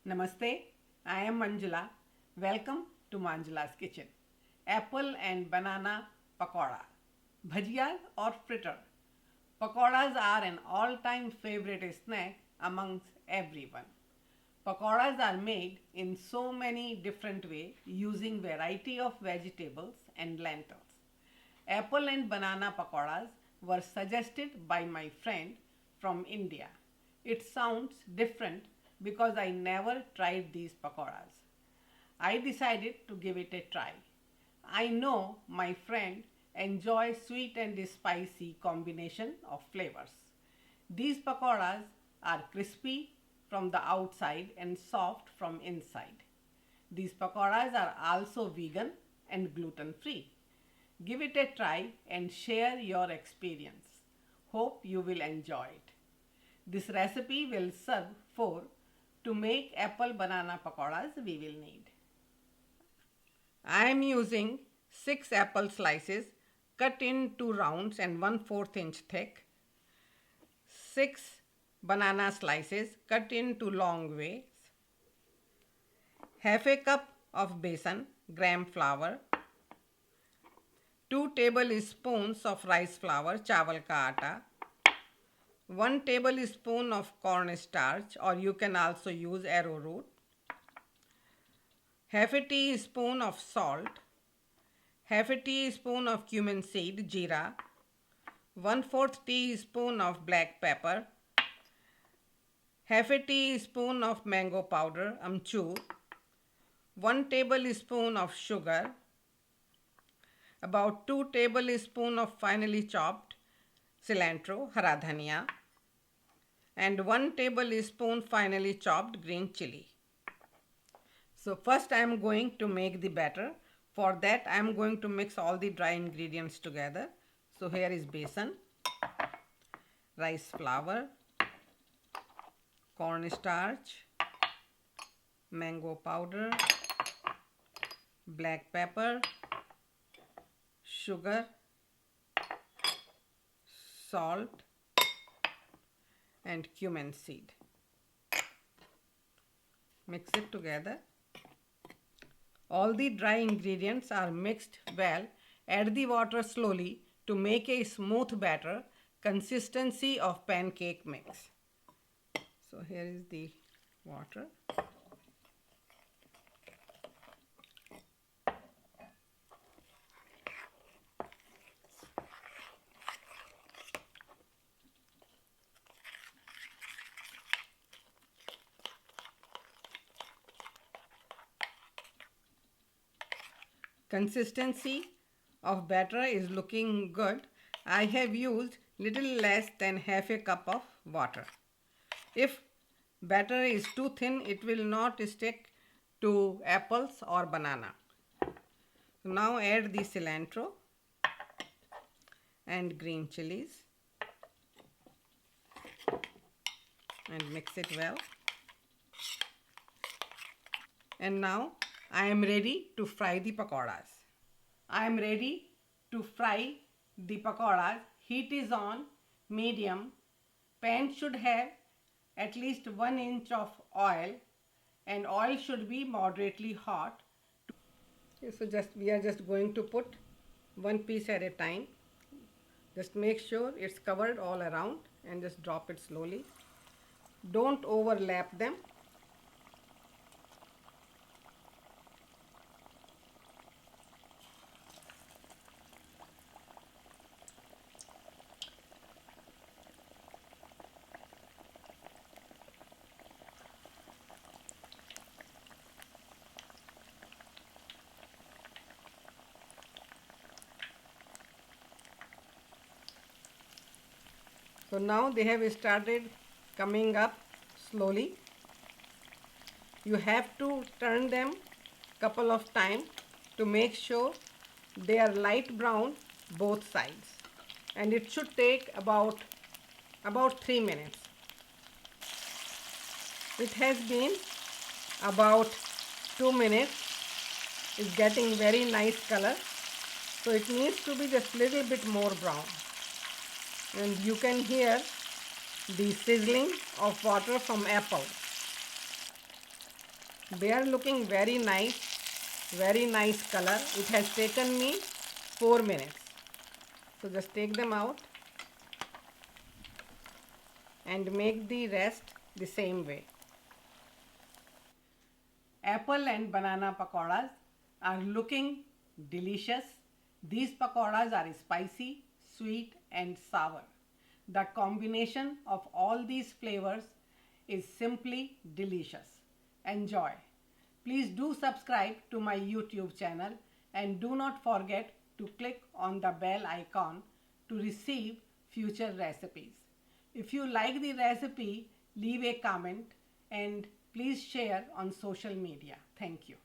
Namaste, I am Manjula. Welcome to Manjula's Kitchen. Apple and banana pakora, bhajia or fritter. Pakoras are an all-time favorite snack amongst everyone. Pakoras are made in so many different ways using variety of vegetables and lentils. Apple and banana pakoras were suggested by my friend from India. It sounds different because I never tried these pakoras. I decided to give it a try. I know my friend enjoys sweet and spicy combination of flavors. These pakoras are crispy from the outside and soft from inside. These pakoras are also vegan and gluten free. Give it a try and share your experience. Hope you will enjoy it. This recipe will serve for to make apple banana pakoras we will need. I am using 6 apple slices cut into rounds and 1/4 inch thick. 6 banana slices cut into long ways. Half a cup of besan, gram flour. 2 tablespoons of rice flour, chawal ka aata. 1 tablespoon of cornstarch, or you can also use arrowroot. Half a teaspoon of salt. Half a teaspoon of cumin seed, jeera. 1/4 teaspoon of black pepper. Half a teaspoon of mango powder, amchur. 1 tablespoon of sugar. About 2 tablespoons of finely chopped cilantro, hara dhania, and 1 tablespoon finely chopped green chili. So first I am going to make the batter. For that I am going to mix all the dry ingredients together. So here is besan, rice flour, cornstarch, mango powder, black pepper, sugar, salt, and cumin seed. Mix it together. All the dry ingredients are mixed well. Add the water slowly to make a smooth batter, consistency of pancake mix. So here is the water. Consistency of batter is looking good. I have used little less than half a cup of water. If batter is too thin, it will not stick to apples or banana. Now add the cilantro and green chilies and mix it well. And now I am ready to fry the pakoras. I am ready to fry the pakoras. Heat is on medium. Pan should have at least 1 inch of oil, and oil should be moderately hot. So we are just going to put one piece at a time. Just make sure it's covered all around and just drop it slowly. Don't overlap them. So now they have started coming up slowly. You have to turn them couple of times to make sure they are light brown both sides, and it should take about 3 minutes. It has been about 2 minutes. It's getting very nice color, so it needs to be just little bit more brown. And you can hear the sizzling of water from apple. They are looking very nice color. It has taken me 4 minutes. So just take them out and make the rest the same way. Apple and banana pakoras are looking delicious. These pakoras are spicy, sweet and sour. The combination of all these flavors is simply delicious. Enjoy. Please do subscribe to my YouTube channel and do not forget to click on the bell icon to receive future recipes. If you like the recipe, leave a comment and please share on social media. Thank you.